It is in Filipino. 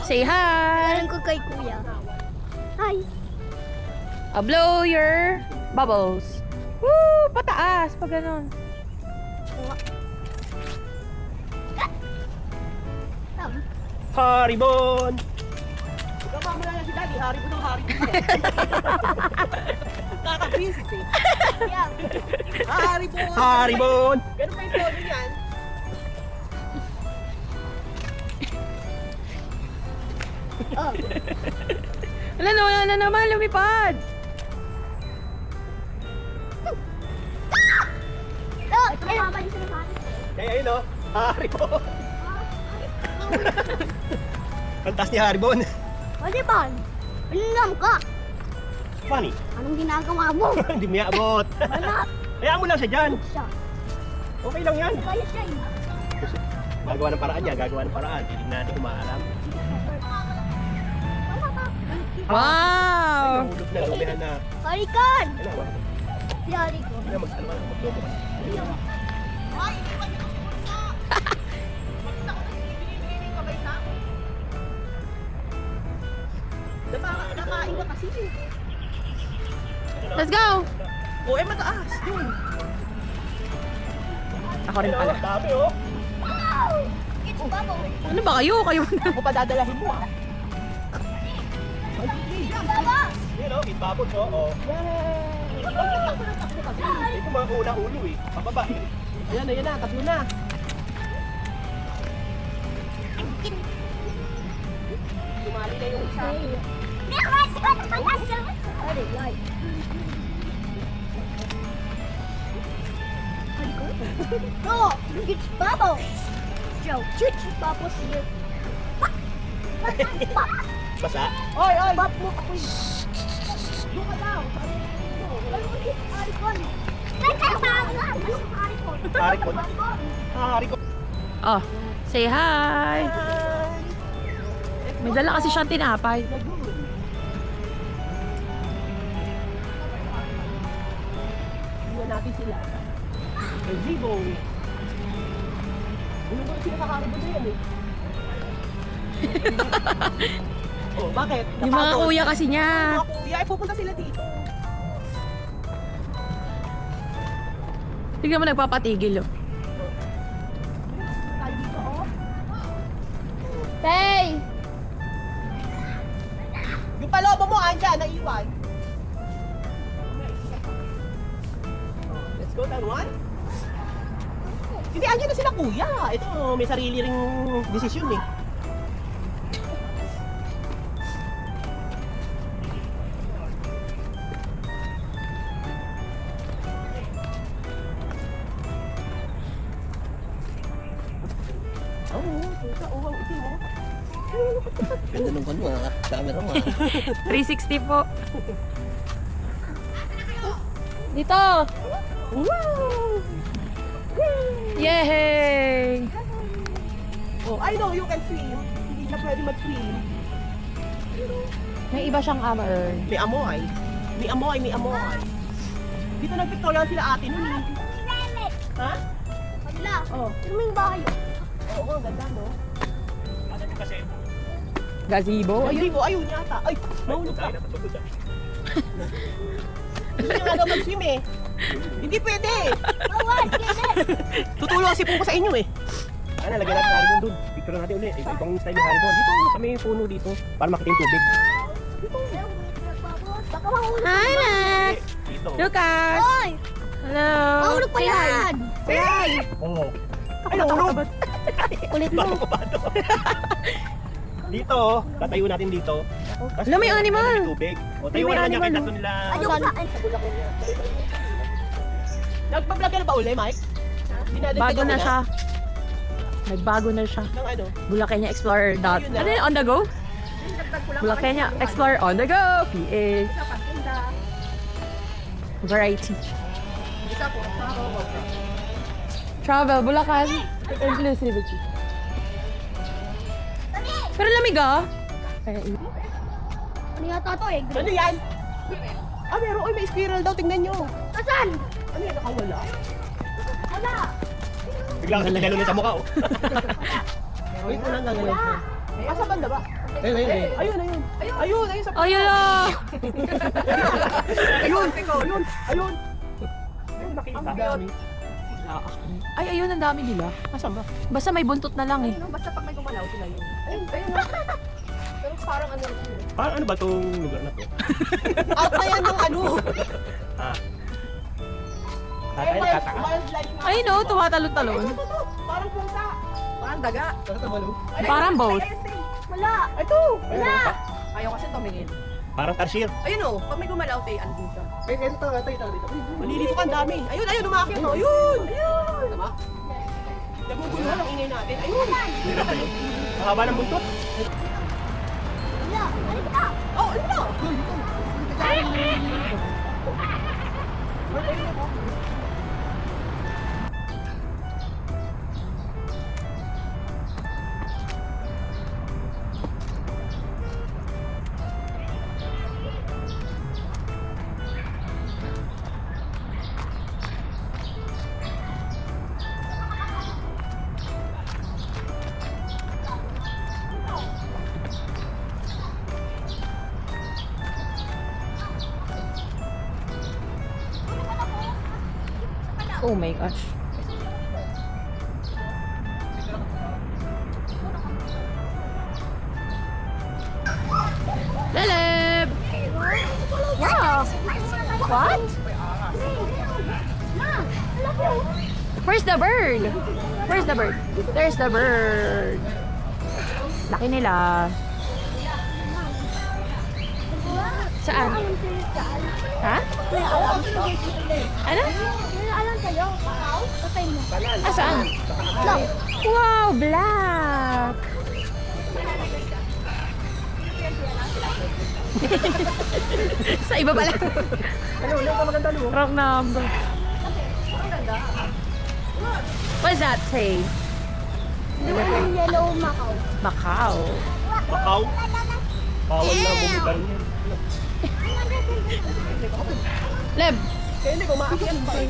Say hi! Alam ko kay kuya. Hi. Blow your bubbles. Woo! Pataas! Pag ganon. Haribon! Baka mo na si Daddy, Haribon ng Haribon. Nakaka-visit eh. Yeah. Haribon! Haribon! Ganun pa yung todo yan. Oh. Wala na naman, lumipad! Oh, mama di sila mami. Kaya yun o, Haribon! Pantas ni Haribon. O di ba? Alam ka. Funny. Anong ginagawa mo? Hindi mo abot. Wala. Hayaan mo lang siya dyan. Siya. Okay lang yan. Kaya siya eh. Gagawa ng paraan niya, gagawa ng paraan. Hindi natin umaalam. Wala ka. Wow! Ay, nahulog na, lumihan na. Harikan! Ano, wala. Yari ko. Ano, magtuto ka. Nakain ka kasi. Let's go! O, mataas. Yun. Ako rin pala. Dami, oh. Wow! It's bubble. Ano ba kayo? Kayo Ako pa dadalahin mo, ah. Baba! Yun, oh. Itbabot, oh. Oh. Ito mga unang ulo, eh. Pababa, eh. Ayan na. Tatlo na. Sumali na yung isa. No, it's bubble. Joe, it's bubble here. Basa. Oy! Bab mo ako yun. Doon ka daw. Harikon. Harikon. Harikon. Oh, say hi! May dala kasi siyang tinapay. Tingnan natin sila. May zibo. Ano ba sila sa Haribon na yan eh? Oh, bakit? Yung mga Napagod. kuya kasi niya. Mga kuya, ay pupunta sila dito. Tignan mo nagpapatigil, oh. Tayo dito, oh. Hey! Yung palobo mo, andyan, naiwan. Let's go down one. Hindi, andyan na sila kuya. Ito, may sarili ring desisyon eh. Oo, itim mo. Ganda nung kanya, camera mo. 360 po. Dito! Wow! Yay! Oh, I know you can swim. Hindi ka pwede mag-swim. May iba siyang hammer. May amoy. May amoy. Dito nagpictorial sila ate nun eh. Ha? Wala. Oh. Ano yung bahay yun? Oo, ang ganda no? Ano yung kasi? Gazebo? Ayun mo, ayun yata. Ay, nahulog ka. Hindi nga daw mag-swim eh. Hindi pwede. Bawal! Kaya! Tutulong kasi po ko sa inyo eh. Ano, lagyan natin haribon dun. Picture natin ulit. Ibang style ng haribon. Dito, sa may puno dito. Para makita yung tubig. Baka mahulog. Hi, Max! Dito. Lucas! Oy! Hello! Mahulog pa Say hi. yan! Say hi! Oo. Ay, nahulog. Kulit mo. Bago ko ba ito? Dito, tatayo natin dito. Tapos, Alam, may animal. may tubig. O, tayo May na niya animal, kita no? doon nila. Ayaw saan? Nagpa-vlog ka na ba uli, Mike? Bago na siya. Nagbago na siya. Ng ano? Bulakenya Explorer. Ayun na. Ano yun? On the go? Bulakenya Explorer on the go! PH. Variety. Isa po, Travel, Bulacan. Inclusivity. Pero lamig ah. Ano yata to eh? Ano yan? Ah, meron. Oy, may squirrel daw. Tingnan nyo. Asan? Ano yan? Nakawala? Wala! Biglang gano'n sa mukha, oh. Wait mo lang gano'n. Asa banda ba? Ayun, ayun, ayun. Ayun, ayun. Ayun, ayun sa Ayun lang! Ayun, ayun. Ayun. Ayun, nakita. Ang dami. Ay, ayun, ang dami nila. Asan ba? Basta may buntot na lang eh. Basta pag may gumalaw sila yun. Ayun, ayun. Pero parang ano. Parang ano ba tong lugar na to? Out na yan ng ano. Ah. Tatay, nakataka. Wildlife nga. Ay, no, tumatalon-talon. Parang punta. Parang daga. Parang boat. Wala. Ito. Wala. Ayaw kasi tumingin. Parang tarsier. Ayun o, pag may gumalaw, tayo, ano dun siya. Dito. Malilito ka ang dami. Ayun, ayun, umakit. Ayun. Ayun. Diba? Naguguluhan ang ingay natin. Ayun. Mahaba ng buntot. Wala. Balik ka. Oh, ano na? Oh my gosh. Laleb! Wow! What? Where's the bird? Where's the bird? There's the bird. Laki nila. Saan? Ha? Ano? Alam sa'yo. Patay mo. Ah, saan? Wow, black! Sa iba pala. Ano, ulit ka maganda no? Wrong number. What's that say? Yellow Macau. Macau. Bakaw. Bawal na bumitan yan. Leb! Kaya hindi ko maakyat pa eh.